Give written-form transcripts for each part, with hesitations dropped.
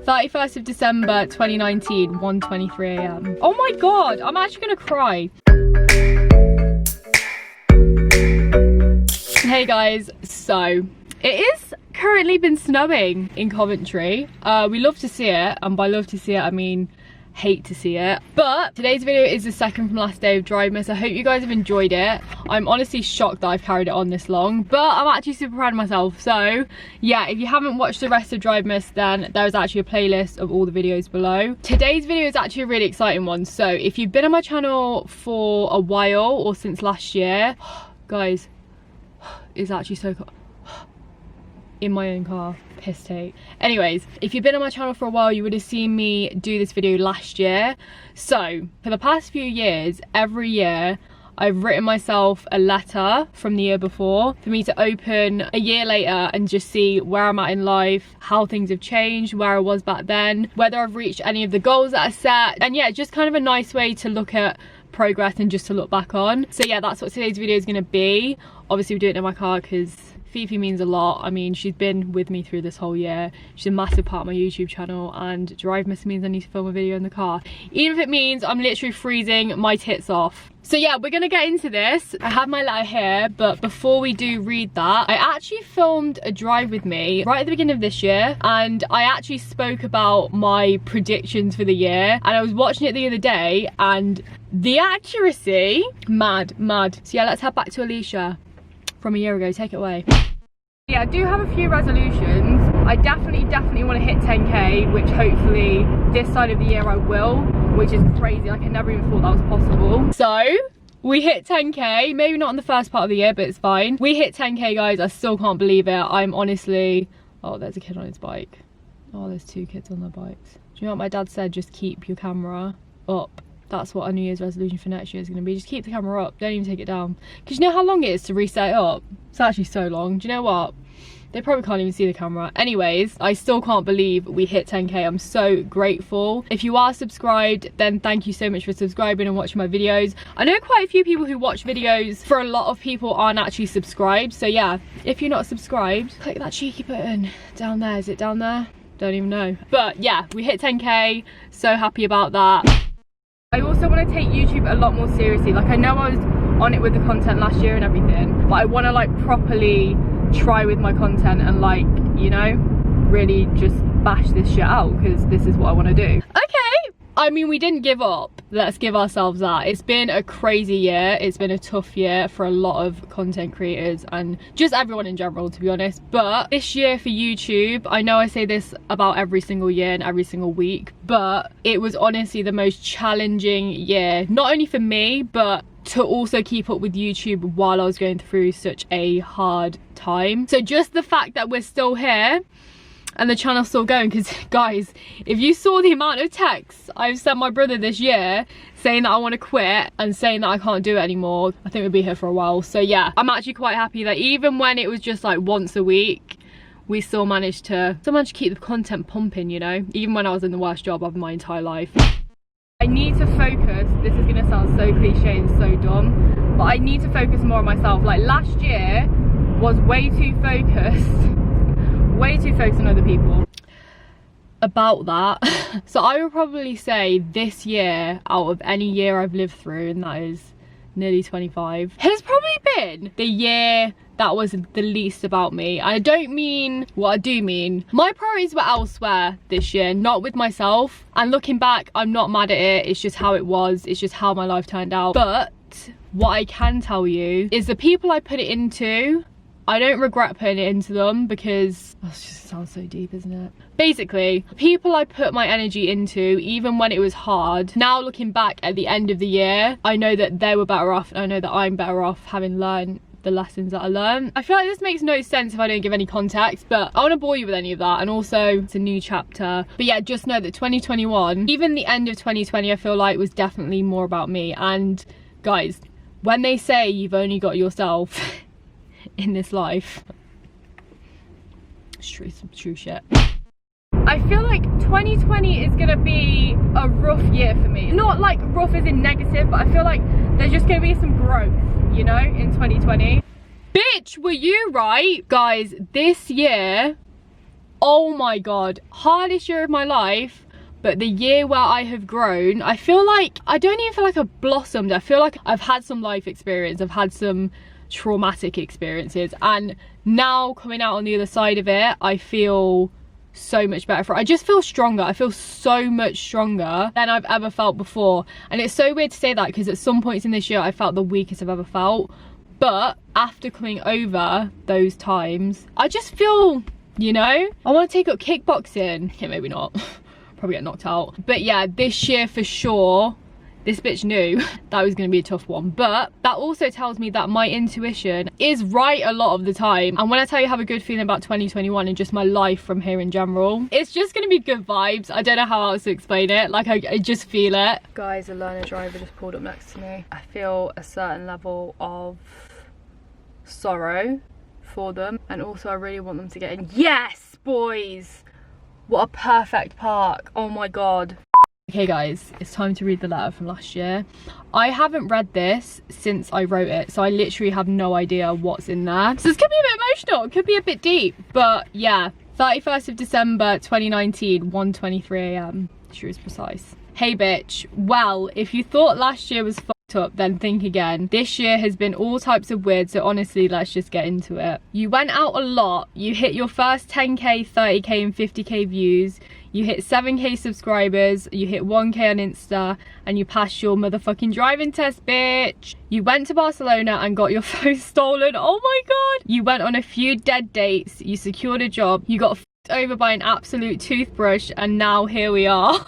31st of December 2019, 1:23 AM. Oh my god, I'm actually gonna cry. Hey guys, so it is currently been snowing in Coventry. We love to see it, and by love to see it I mean hate to see it. But today's video is the second from last day of Drivemas. I hope you guys have enjoyed it. I'm honestly shocked that I've carried it on this long, but I'm actually super proud of myself. So yeah, if you haven't watched the rest of Drivemas, then there's actually a playlist of all the videos below. Today's video is actually a really exciting one. So if you've been on my channel for a while or since last year, guys, it's actually so cool. In my own car, piss take. Anyways, if you've been on my channel for a while, you would have seen me do this video last year. So for the past few years, every year I've written myself a letter from the year before for me to open a year later and just see where I'm at in life, how things have changed, where I was back then, whether I've reached any of the goals that I set. And yeah, just kind of a nice way to look at progress and just to look back on. So yeah, that's what today's video is going to be. Obviously we're doing it in my car because Fifi means a lot. I mean, she's been with me through this whole year. She's a massive part of my YouTube channel, and Drivemas means I need to film a video in the car, even if it means I'm literally freezing my tits off. So yeah, we're gonna get into this. I have my letter here, but before we do read that, I actually filmed a drive with me right at the beginning of this year, and I actually spoke about my predictions for the year, and I was watching it the other day, and the accuracy, mad. So yeah, let's head back to Alisha from a year ago. Take it away. Yeah, I do have a few resolutions. I definitely want to hit 10k, which hopefully this side of the year I will, which is crazy. Like, I never even thought that was possible. So we hit 10k, maybe not in the first part of the year, but it's fine. We hit 10k, guys. I still can't believe it. I'm honestly, oh, there's a kid on his bike. Oh, there's two kids on their bikes. Do you know what my dad said? Just keep your camera up. That's what our New Year's resolution for next year is going to be. Just keep the camera up, don't even take it down. Because you know how long it is to reset it up? It's actually so long. Do you know what? They probably can't even see the camera. Anyways, I still can't believe we hit 10k. I'm so grateful. If you are subscribed, then thank you so much for subscribing and watching my videos. I know quite a few people who watch videos. For a lot of people aren't actually subscribed. So yeah, if you're not subscribed, click that cheeky button down there. Is it down there? Don't even know. But yeah, we hit 10k. So happy about that. I also want to take YouTube a lot more seriously. Like, I know I was on it with the content last year and everything, but I want to like properly try with my content and like, you know, really just bash this shit out, because this is what I want to do. Okay, I mean, we didn't give up. Let's give ourselves that. It's been a crazy year. It's been a tough year for a lot of content creators and just everyone in general, to be honest. But this year for YouTube, I know I say this about every single year and every single week, but it was honestly the most challenging year, not only for me, but to also keep up with YouTube while I was going through such a hard time. So just the fact that we're still here and the channel's still going, because guys, if you saw the amount of texts I've sent my brother this year saying that I want to quit and saying that I can't do it anymore, I think we'll be here for a while. So yeah, I'm actually quite happy that even when it was just like once a week, we still managed to keep the content pumping, you know, even when I was in the worst job of my entire life. I need to focus. This is gonna sound so cliche and so dumb, but I need to focus more on myself. Like, last year was way too focused on other people. About that, so I would probably say this year, out of any year I've lived through, and that is nearly 25, has probably been the year that was the least about me. And I don't mean what I do mean. My priorities were elsewhere this year, not with myself. And looking back, I'm not mad at it. It's just how it was. It's just how my life turned out. But what I can tell you is the people I put it into, I don't regret putting it into them, because oh, it just sounds so deep, isn't it? Basically, people I put my energy into, even when it was hard, now looking back at the end of the year, I know that they were better off, and I know that I'm better off having learned the lessons that I learned. I feel like this makes no sense if I don't give any context, but I want to bore you with any of that. And also, it's a new chapter. But yeah, just know that 2021, even the end of 2020, I feel like was definitely more about me. And guys, when they say you've only got yourself in this life, it's true shit. I feel like 2020 is gonna be a rough year for me. Not like rough as in negative, but I feel like there's just gonna be some growth, you know, in 2020. Bitch, were you right? Guys, this year Oh my god, hardest year of my life, but the year where I have grown. I feel like, I don't even feel like I've blossomed. I feel like I've had some life experience, I've had some traumatic experiences, and now coming out on the other side of it, I feel so much better for it. I just feel stronger. I feel so much stronger than I've ever felt before. And it's so weird to say that, because at some points in this year I felt the weakest I've ever felt, but after coming over those times, I just feel, you know, I want to take up kickboxing. Yeah, maybe not. Probably get knocked out. But yeah, this year for sure, this bitch knew that was going to be a tough one. But that also tells me that my intuition is right a lot of the time. And when I tell you I have a good feeling about 2021 and just my life from here in general, it's just going to be good vibes. I don't know how else to explain it. Like, I just feel it. Guys, a learner driver just pulled up next to me. I feel a certain level of sorrow for them, and also I really want them to get in. Yes, boys, what a perfect park. Oh my god. Okay guys, it's time to read the letter from last year. I haven't read this since I wrote it, so I literally have no idea what's in there. So this could be a bit emotional, it could be a bit deep, but yeah. 31st of December 2019, 1:23 AM. She was precise. Hey bitch, well, if you thought last year was up, then think again. This year has been all types of weird, so honestly, let's just get into it. You went out a lot, you hit your first 10k, 30k and 50k views, you hit 7k subscribers, you hit 1k on Insta, and you passed your motherfucking driving test, bitch. You went to Barcelona and got your phone stolen. Oh my god. You went on a few dead dates, you secured a job, you got f***ed over by an absolute toothbrush, and now here we are.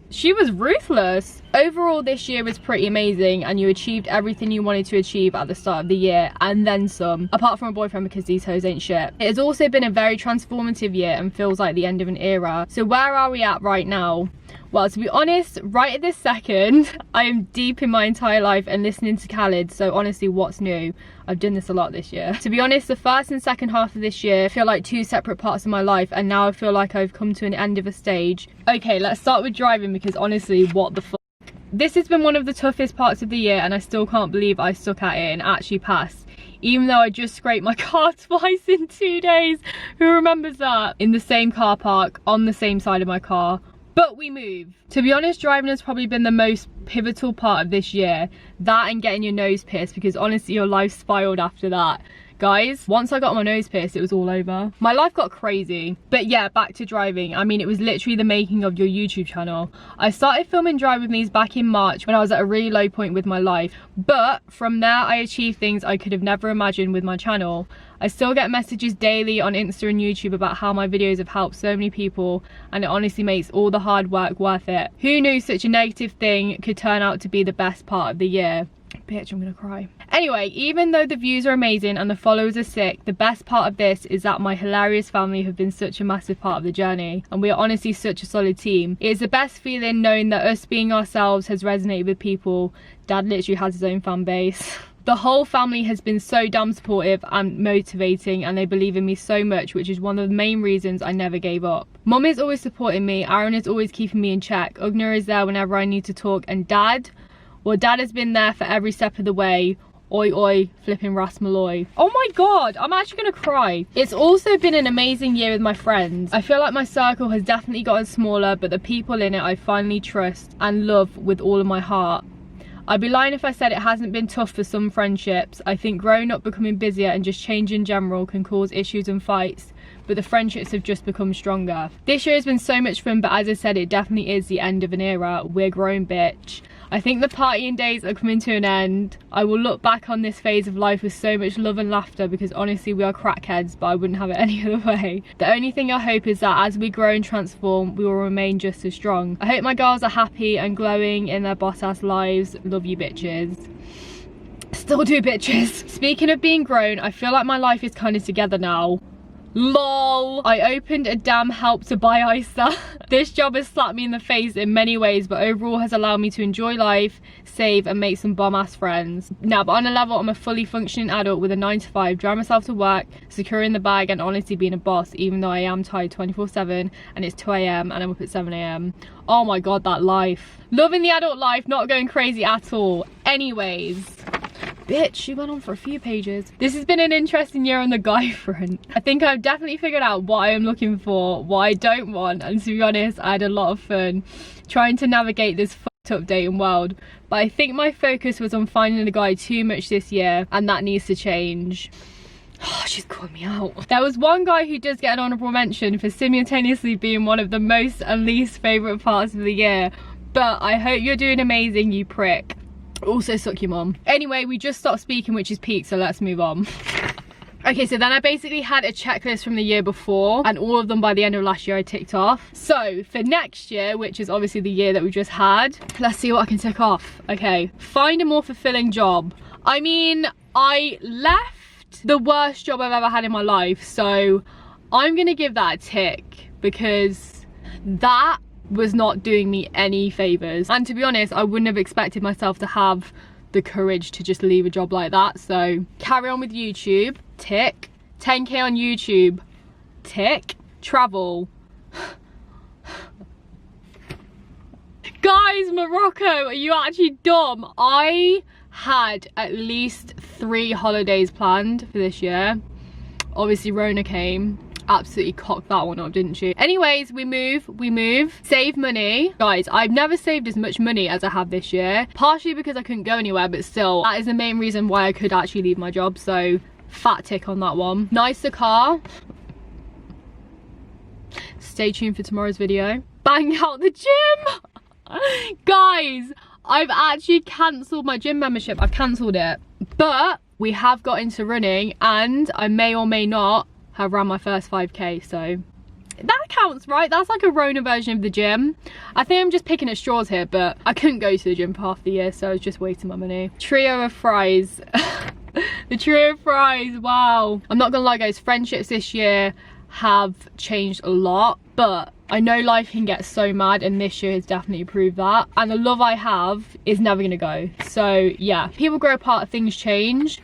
She was ruthless. Overall, this year was pretty amazing, and you achieved everything you wanted to achieve at the start of the year, and then some, apart from a boyfriend, because these hoes ain't shit. It has also been a very transformative year and feels like the end of an era. So where are we at right now? Well, to be honest, right at this second, I am deep in my entire life and listening to Khaled, so honestly, what's new? I've done this a lot this year. To be honest, the first and second half of this year feel like two separate parts of my life, and now I feel like I've come to an end of a stage. Okay, let's start with driving, because honestly, what the fuck? This has been one of the toughest parts of the year, and I still can't believe I stuck at it and actually passed. Even though I just scraped my car twice in 2 days. Who remembers that? In the same car park, on the same side of my car. But we move. To be honest, driving has probably been the most pivotal part of this year. That and getting your nose pierced, because honestly your life spiraled after that. Guys, once I got my nose pierced, it was all over. My life got crazy. But yeah, back to driving. I mean, it was literally the making of your YouTube channel. I started filming Drive With Me's back in March when I was at a really low point with my life. But from there, I achieved things I could have never imagined with my channel. I still get messages daily on Insta and YouTube about how my videos have helped so many people, and it honestly makes all the hard work worth it. Who knew such a negative thing could turn out to be the best part of the year? Bitch, I'm gonna cry. Anyway, even though the views are amazing and the followers are sick, the best part of this is that my hilarious family have been such a massive part of the journey, and we are honestly such a solid team. It is the best feeling knowing that us being ourselves has resonated with people. Dad literally has his own fan base. The whole family has been so damn supportive and motivating, and they believe in me so much, which is one of the main reasons I never gave up. Mum is always supporting me, Aaron is always keeping me in check, Ugna is there whenever I need to talk, and Dad, well, Dad has been there for every step of the way. Oi oi, flipping Ras Malloy. Oh my god, I'm actually gonna cry. It's also been an amazing year with my friends. I feel like my circle has definitely gotten smaller, but the people in it I finally trust and love with all of my heart. I'd be lying if I said it hasn't been tough for some friendships. I think growing up, becoming busier and just change in general can cause issues and fights, but the friendships have just become stronger. This year has been so much fun, but as I said, it definitely is the end of an era. We're grown, bitch. I think the partying days are coming to an end. I will look back on this phase of life with so much love and laughter, because honestly we are crackheads, but I wouldn't have it any other way. The only thing I hope is that as we grow and transform, we will remain just as strong. I hope my girls are happy and glowing in their boss ass lives. Love you bitches. Still do, bitches. Speaking of being grown, I feel like my life is kind of together now. LOL. I opened a damn Help to Buy ISA. This job has slapped me in the face in many ways, but overall has allowed me to enjoy life, save and make some bomb ass friends. Now, but on a level, I'm a fully functioning adult with a 9 to 5, drive myself to work, securing the bag and honestly being a boss, even though I am tired 24/7 and it's 2 AM and I'm up at 7 AM. Oh my god, that life. Loving the adult life, not going crazy at all. Anyways, bitch, she went on for a few pages. This has been an interesting year on the guy front. I think I've definitely figured out what I am looking for, what I don't want, and to be honest, I had a lot of fun trying to navigate this fucked up dating world. But I think my focus was on finding a guy too much this year, and that needs to change. Oh, she's calling me out. There was one guy who does get an honourable mention for simultaneously being one of the most and least favourite parts of the year. But I hope you're doing amazing, you prick. Also, suck your mum. Anyway, we just stopped speaking, which is peak, so let's move on. Okay, so then I basically had a checklist from the year before, and all of them by the end of last year I ticked off. So for next year, which is obviously the year that we just had, let's see what I can tick off. Okay, find a more fulfilling job. I mean, I left the worst job I've ever had in my life, so I'm gonna give that a tick, because that was not doing me any favors, and to be honest, I wouldn't have expected myself to have the courage to just leave a job like that. So carry on with YouTube, tick. 10k on YouTube, tick. Travel. Guys, Morocco, are you actually dumb? I had at least 3 holidays planned for this year. Obviously Rona came, absolutely cocked that one up, didn't she? Anyways, we move, save money. Guys, I've never saved as much money as I have this year, partially because I couldn't go anywhere, but still, that is the main reason why I could actually leave my job, so fat tick on that one. Nicer car. Stay tuned for tomorrow's video. Bang out the gym. Guys, I've actually cancelled my gym membership. I've cancelled it, but we have got into running, and I may or may not have ran my first 5k, so that counts, right? That's like a Rona version of the gym. I think I'm just picking at straws here, but I couldn't go to the gym for half the year, so I was just wasting my money. Trio of fries. The trio of fries, wow. I'm not gonna lie guys, friendships this year have changed a lot, but I know life can get so mad, and this year has definitely proved that, and the love I have is never gonna go. So yeah, people grow apart, things change,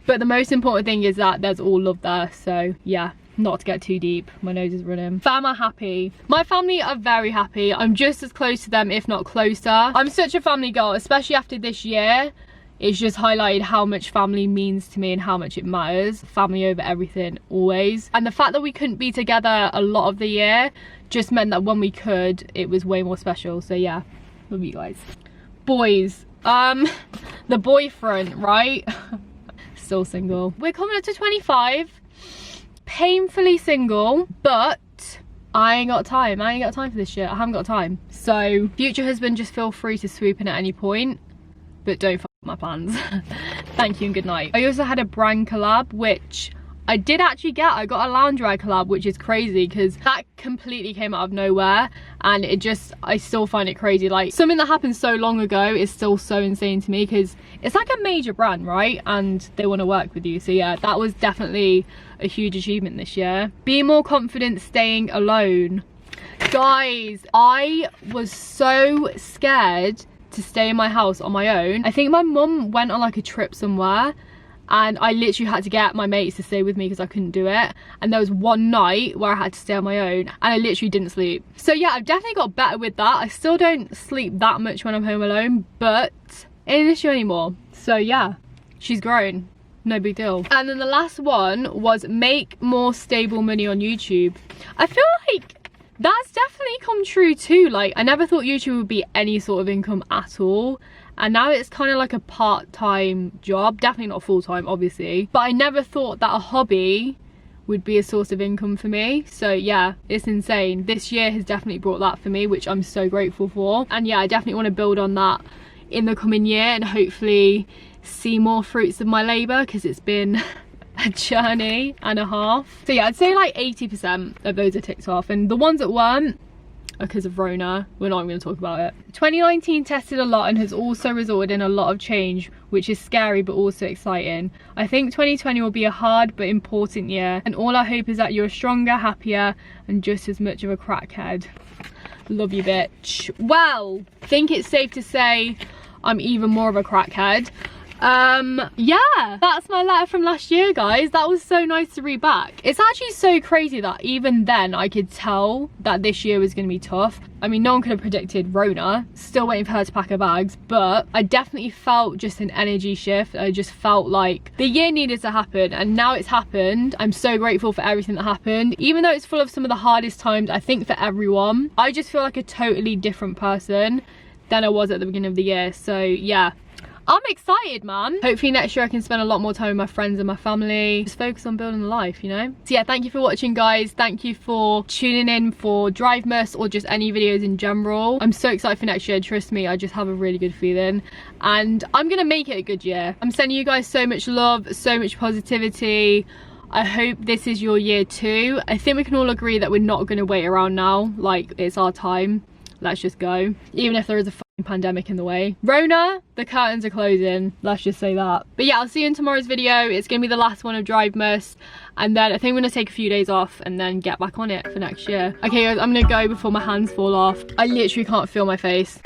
but the most important thing is that there's all love there. So yeah, not to get too deep, my nose is running. Fam are happy. My family are very happy. I'm just as close to them, if not closer. I'm such a family girl, especially after this year. It's just highlighted how much family means to me and how much it matters. Family over everything, always. And the fact that we couldn't be together a lot of the year just meant that when we could, it was way more special. So yeah, love you guys. Boys, the boyfriend, right? Still single. We're coming up to 25, painfully single, but I ain't got time. I ain't got time for this shit. I haven't got time. So future husband, just feel free to swoop in at any point, but don't fuck my plans. Thank you and good night. I also had a brand collab, which I did actually get. I got a loungewear collab, which is crazy because that completely came out of nowhere, and it just, I still find it crazy. Like, something that happened so long ago is still so insane to me because it's like a major brand, right? And they want to work with you. So yeah, that was definitely a huge achievement this year. Be more confident staying alone. Guys, I was so scared to stay in my house on my own. I think my mum went on like a trip somewhere, and I literally had to get my mates to stay with me because I couldn't do it. And there was one night where I had to stay on my own, and I literally didn't sleep. So yeah, I've definitely got better with that. I still don't sleep that much when I'm home alone, but it ain't an issue anymore. So yeah, she's grown, no big deal. And then the last one was make more stable money on YouTube. I feel like that's definitely come true too. Like, I never thought YouTube would be any sort of income at all, and now it's kind of like a part-time job. Definitely not full-time, obviously, but I never thought that a hobby would be a source of income for me. So yeah, it's insane. This year has definitely brought that for me, which I'm so grateful for. And yeah, I definitely want to build on that in the coming year and hopefully see more fruits of my labor, because it's been a journey and a half. So yeah, I'd say like 80% of those are ticked off, and the ones that weren't are because of Rona. We're not even going to talk about it. 2019 tested a lot and has also resulted in a lot of change, which is scary but also exciting. I think 2020 will be a hard but important year, and all I hope is that you're stronger, happier, and just as much of a crackhead. Love you, bitch. Well, I think it's safe to say I'm even more of a crackhead. Yeah, that's my letter from last year, guys. That was so nice to read back. It's actually so crazy that even then I could tell that this year was going to be tough. I mean, no one could have predicted Rona. Still waiting for her to pack her bags, but I definitely felt just an energy shift. I just felt like the year needed to happen, and now it's happened. I'm so grateful for everything that happened, even though it's full of some of the hardest times, I think, for everyone. I just feel like a totally different person than I was at the beginning of the year. So yeah, I'm excited, man. Hopefully next year I can spend a lot more time with my friends and my family. Just focus on building a life, you know? So yeah, thank you for watching, guys. Thank you for tuning in for Drivemas or just any videos in general. I'm so excited for next year. Trust me, I just have a really good feeling. And I'm gonna make it a good year. I'm sending you guys so much love, so much positivity. I hope this is your year too. I think we can all agree that we're not gonna wait around now. Like, it's our time. Let's just go. Even if there is a pandemic in the way. Rona, the curtains are closing, let's just say that. But yeah, I'll see you in tomorrow's video. It's gonna be the last one of Drivemas, and then I think I'm gonna take a few days off and then get back on it for next year. Okay guys, I'm gonna go before my hands fall off. I literally can't feel my face.